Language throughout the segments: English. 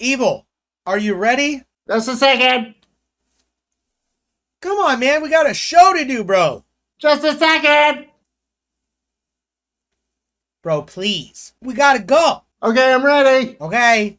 Evil, are you ready? Just a second. Come on, man. We got a show to do, bro. Just a second. Bro, please. We gotta go. Okay, I'm ready. Okay.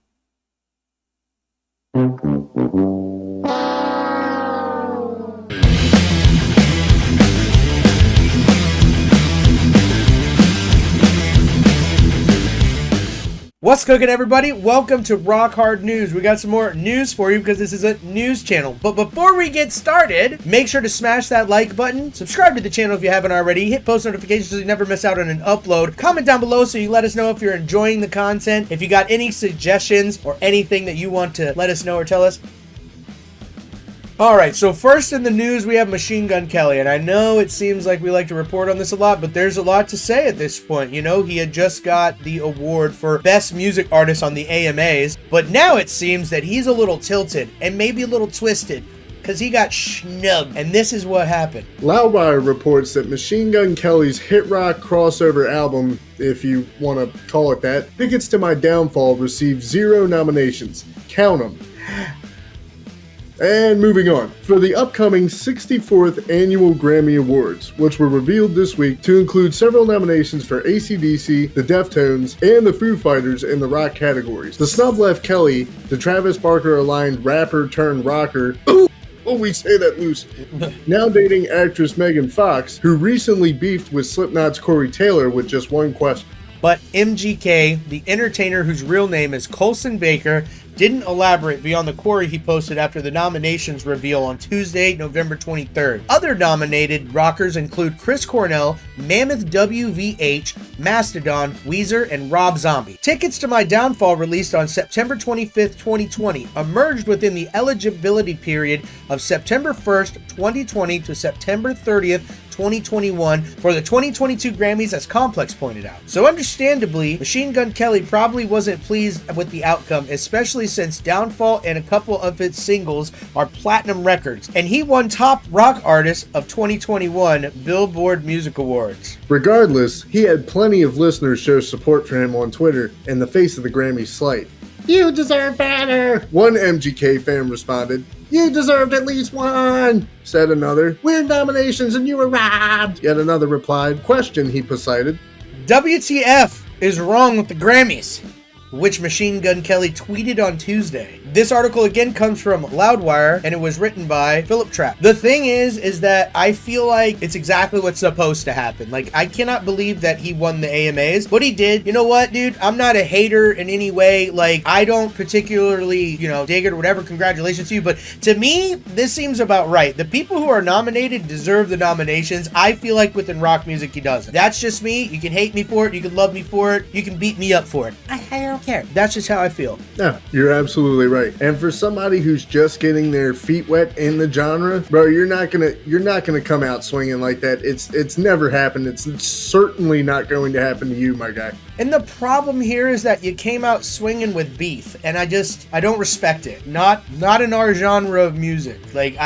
What's cooking, everybody? Welcome to Rock Hard News. We got some more news for you because this is a news channel. But before we get started, make sure to smash that like button, subscribe to the channel if you haven't already, hit post notifications so you never miss out on an upload, comment down below so you let us know if you're enjoying the content, if you got any suggestions or anything that you want to let us know or tell us. Alright, so first in the news we have Machine Gun Kelly, and I know it seems like we like to report on this a lot, but there's a lot to say at this point. You know, he had just got the award for Best Music Artist on the AMAs, but now it seems that he's a little tilted and maybe a little twisted because he got snubbed, and this is what happened. Loudwire reports that Machine Gun Kelly's hit rock crossover album, if you want to call it that, Tickets to My Downfall, received 0 nominations. Count them. And moving on, for the upcoming 64th Annual Grammy Awards, which were revealed this week to include several nominations for AC/DC, the Deftones, and the Foo Fighters in the rock categories. The snub left Kelly, the Travis Barker-aligned rapper turned rocker, we say that loose, now dating actress Megan Fox, who recently beefed with Slipknot's Corey Taylor with just one question. But MGK, the entertainer whose real name is Colson Baker, didn't elaborate beyond the query he posted after the nominations reveal on Tuesday, November 23rd. Other nominated rockers include Chris Cornell, Mammoth WVH, Mastodon, Weezer, and Rob Zombie. Tickets to My Downfall, released on September 25th, 2020, emerged within the eligibility period of September 1st, 2020 to September 30th, 2021 for the 2022 Grammys, as Complex pointed out. So understandably, Machine Gun Kelly probably wasn't pleased with the outcome, especially since Downfall and a couple of its singles are platinum records, and he won Top Rock Artist of 2021 Billboard Music Awards. Regardless, he had plenty of listeners show support for him on Twitter in the face of the Grammy slight. You deserve better. One MGK fan responded, You deserved at least one. said another. Weird nominations and you were robbed. Yet another replied, question, he posited. WTF is wrong with the Grammys? Which Machine Gun Kelly tweeted on Tuesday. This article again comes from Loudwire, and it was written by Philip Trapp. The thing is that I feel like it's exactly what's supposed to happen. Like, I cannot believe that he won the AMAs. What he did, you know what, dude? I'm not a hater in any way. Like, I don't particularly, dig it or whatever. Congratulations to you. But to me, this seems about right. The people who are nominated deserve the nominations. I feel like within rock music, he doesn't. That's just me. You can hate me for it. You can love me for it. You can beat me up for it. I don't care. That's just how I feel. Yeah, you're absolutely right. And for somebody who's just getting their feet wet in the genre, bro, you're not gonna come out swinging like that. It's never happened. It's certainly not going to happen to you, my guy. And the problem here is that you came out swinging with beef, and I don't respect it. Not in our genre of music. Like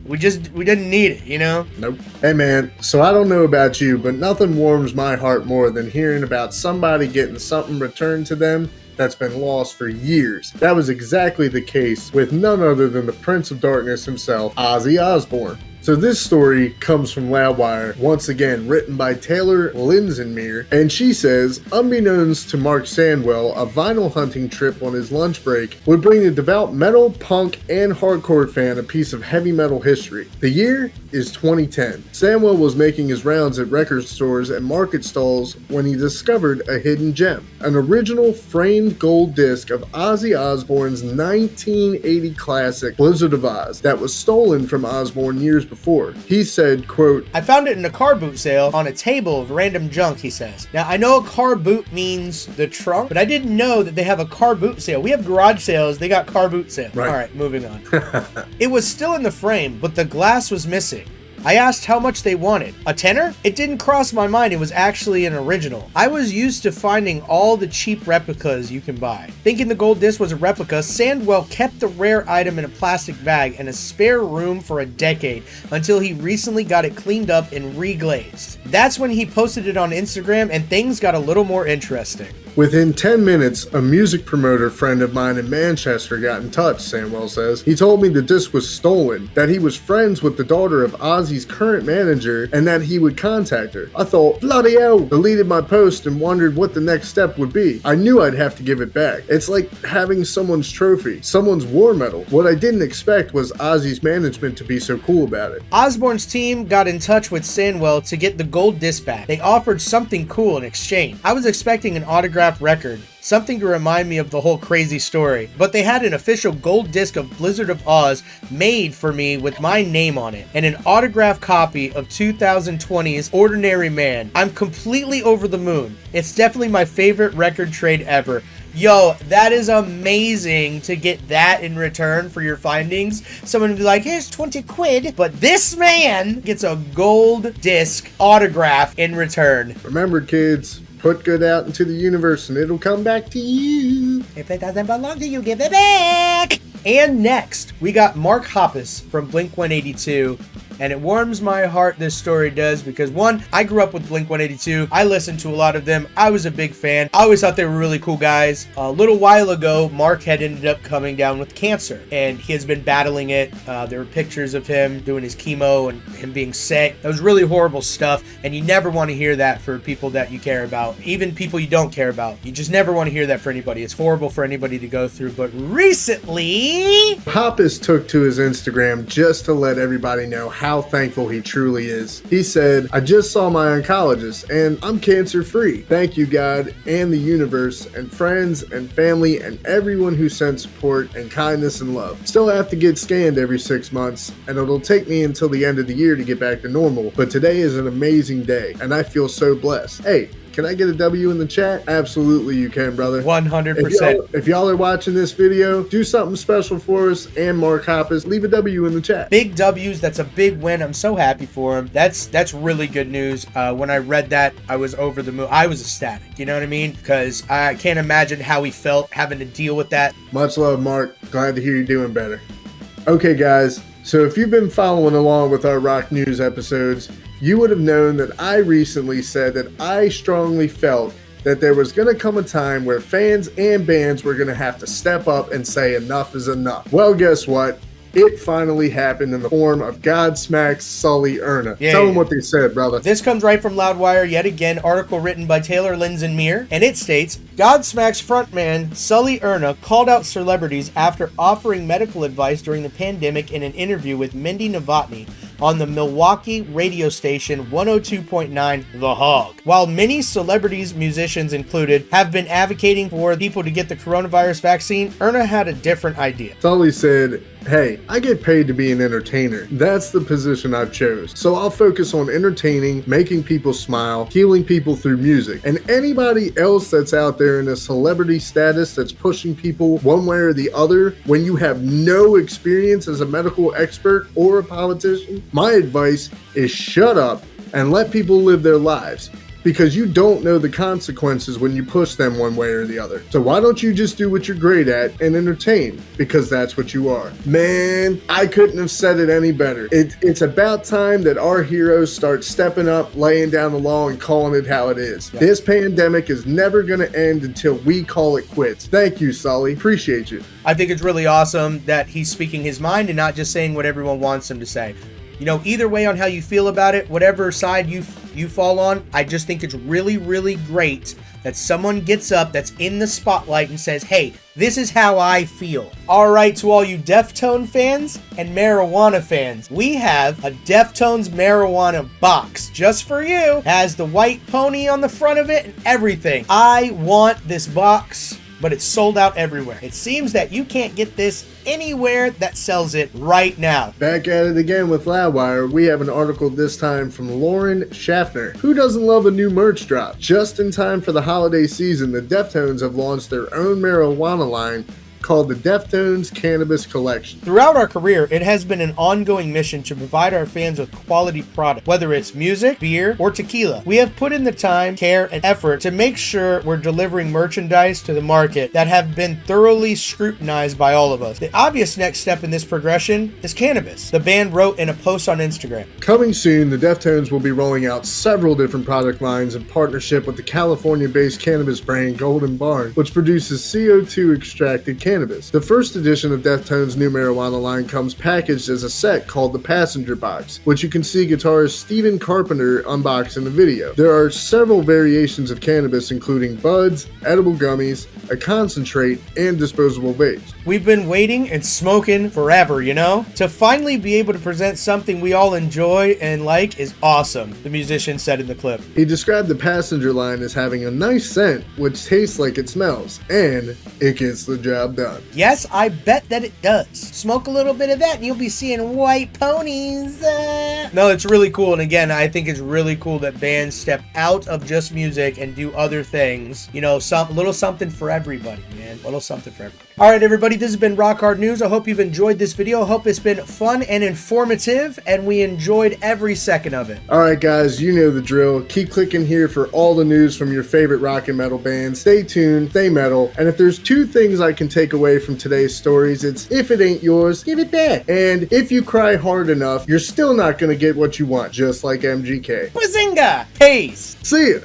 we didn't need it, Nope. Hey man, so I don't know about you, but nothing warms my heart more than hearing about somebody getting something returned to them that's been lost for years. That was exactly the case with none other than the Prince of Darkness himself, Ozzy Osbourne. So this story comes from Loudwire, once again written by Taylor Linsenmere, and she says, unbeknownst to Mark Sandwell, a vinyl hunting trip on his lunch break would bring the devout metal, punk, and hardcore fan a piece of heavy metal history. The year is 2010. Sandwell was making his rounds at record stores and market stalls when he discovered a hidden gem, an original framed gold disc of Ozzy Osbourne's 1980 classic Blizzard of Oz that was stolen from Osbourne years before. He said, quote, I found it in a car boot sale on a table of random junk, he says. Now, I know a car boot means the trunk, but I didn't know that they have a car boot sale. We have garage sales, they got car boot sale. Right. All right, moving on. It was still in the frame, but the glass was missing. I asked how much they wanted. A tenner? It didn't cross my mind it was actually an original. I was used to finding all the cheap replicas you can buy. Thinking the gold disc was a replica, Sandwell kept the rare item in a plastic bag in a spare room for a decade until he recently got it cleaned up and reglazed. That's when he posted it on Instagram and things got a little more interesting. Within 10 minutes, a music promoter friend of mine in Manchester got in touch, Samuel says. He told me the disc was stolen, that he was friends with the daughter of Ozzy's current manager, and that he would contact her. I thought, bloody hell, deleted my post and wondered what the next step would be. I knew I'd have to give it back. It's like having someone's trophy, someone's war medal. What I didn't expect was Ozzy's management to be so cool about it. Osbourne's team got in touch with Sandwell to get the gold disc back. They offered something cool in exchange. I was expecting an autographed record, something to remind me of the whole crazy story, but they had an official gold disc of Blizzard of Oz made for me with my name on it, and an autographed copy of 2020's Ordinary Man. I'm completely over the moon. It's definitely my favorite record trade ever. Yo, that is amazing to get that in return for your findings. Someone would be like, here's 20 quid, but this man gets a gold disc autograph in return. Remember, kids, put good out into the universe and it'll come back to you. If it doesn't belong to you, give it back. And next, we got Mark Hoppus from Blink-182. And it warms my heart, this story does, because one, I grew up with Blink-182. I listened to a lot of them. I was a big fan. I always thought they were really cool guys. A little while ago, Mark had ended up coming down with cancer, and he has been battling it. There were pictures of him doing his chemo and him being sick. That was really horrible stuff, and you never want to hear that for people that you care about, even people you don't care about. You just never want to hear that for anybody. It's horrible for anybody to go through, but recently, Hoppus took to his Instagram just to let everybody know how thankful he truly is. He said, I just saw my oncologist and I'm cancer free. Thank you, God and the universe and friends and family and everyone who sent support and kindness and love. Still have to get scanned every 6 months and it'll take me until the end of the year to get back to normal, but today is an amazing day and I feel so blessed. Hey, can I get a W in the chat? Absolutely you can, brother. 100%. If y'all are watching this video, do something special for us and Mark Hoppus. Leave a W in the chat. Big W's, that's a big win. I'm so happy for him. That's really good news. When I read that, I was over the moon. I was ecstatic, you know what I mean? Because I can't imagine how he felt having to deal with that. Much love, Mark. Glad to hear you're doing better. Okay, guys. So if you've been following along with our rock news episodes, you would have known that I recently said that I strongly felt that there was going to come a time where fans and bands were going to have to step up and say enough is enough. Well, guess what? It finally happened in the form of Godsmack's Sully Erna. Tell them what they said, brother. This comes right from Loudwire, yet again, article written by Taylor Lindsay-Meir, and it states, Godsmack's frontman Sully Erna called out celebrities after offering medical advice during the pandemic in an interview with Mindy Novotny on the Milwaukee radio station 102.9 The Hog. While many celebrities, musicians included, have been advocating for people to get the coronavirus vaccine, Erna had a different idea. Sully said, hey, I get paid to be an entertainer. That's the position I've chose. So I'll focus on entertaining, making people smile, healing people through music. And anybody else that's out there in a celebrity status that's pushing people one way or the other when you have no experience as a medical expert or a politician, my advice is shut up and let people live their lives. Because you don't know the consequences when you push them one way or the other. So why don't you just do what you're great at and entertain? Because that's what you are. Man, I couldn't have said it any better. It's about time that our heroes start stepping up, laying down the law, and calling it how it is. Yeah. This pandemic is never going to end until we call it quits. Thank you, Sully. Appreciate you. I think it's really awesome that he's speaking his mind and not just saying what everyone wants him to say. You know, either way on how you feel about it, whatever side you fall on, I just think it's really, really great that someone gets up that's in the spotlight and says, hey, this is how I feel. All right, to all you Deftone fans and marijuana fans, we have a Deftones Marijuana box just for you. It has the white pony on the front of it and everything. I want this box, but it's sold out everywhere. It seems that you can't get this anywhere that sells it right now. Back at it again with Loudwire, we have an article this time from Lauren Schaffner. Who doesn't love a new merch drop? Just in time for the holiday season, the Deftones have launched their own marijuana line called the Deftones Cannabis Collection. Throughout our career, it has been an ongoing mission to provide our fans with quality product, whether it's music, beer, or tequila. We have put in the time, care, and effort to make sure we're delivering merchandise to the market that have been thoroughly scrutinized by all of us. The obvious next step in this progression is cannabis, the band wrote in a post on Instagram. Coming soon, the Deftones will be rolling out several different product lines in partnership with the California-based cannabis brand Golden Barn, which produces CO2 extracted cannabis. The first edition of Deftones' new marijuana line comes packaged as a set called the Passenger Box, which you can see guitarist Stephen Carpenter unbox in the video. There are several variations of cannabis, including buds, edible gummies, a concentrate, and disposable vapes. We've been waiting and smoking forever, you know? To finally be able to present something we all enjoy and like is awesome, the musician said in the clip. He described the Passenger line as having a nice scent, which tastes like it smells, and it gets the job done. Yes, I bet that it does. Smoke a little bit of that and you'll be seeing white ponies. No, it's really cool. And again, I think it's really cool that bands step out of just music and do other things. You know, little something for everybody, man. Little something for everybody. All right, everybody, this has been Rock Hard News. I hope you've enjoyed this video. I hope it's been fun and informative, and we enjoyed every second of it. All right, guys, you know the drill. Keep clicking here for all the news from your favorite rock and metal bands. Stay tuned, stay metal. And if there's two things I can take away from today's stories, it's if it ain't yours, give it back. And if you cry hard enough, you're still not going to get what you want, just like MGK. Bazinga! Peace! See ya!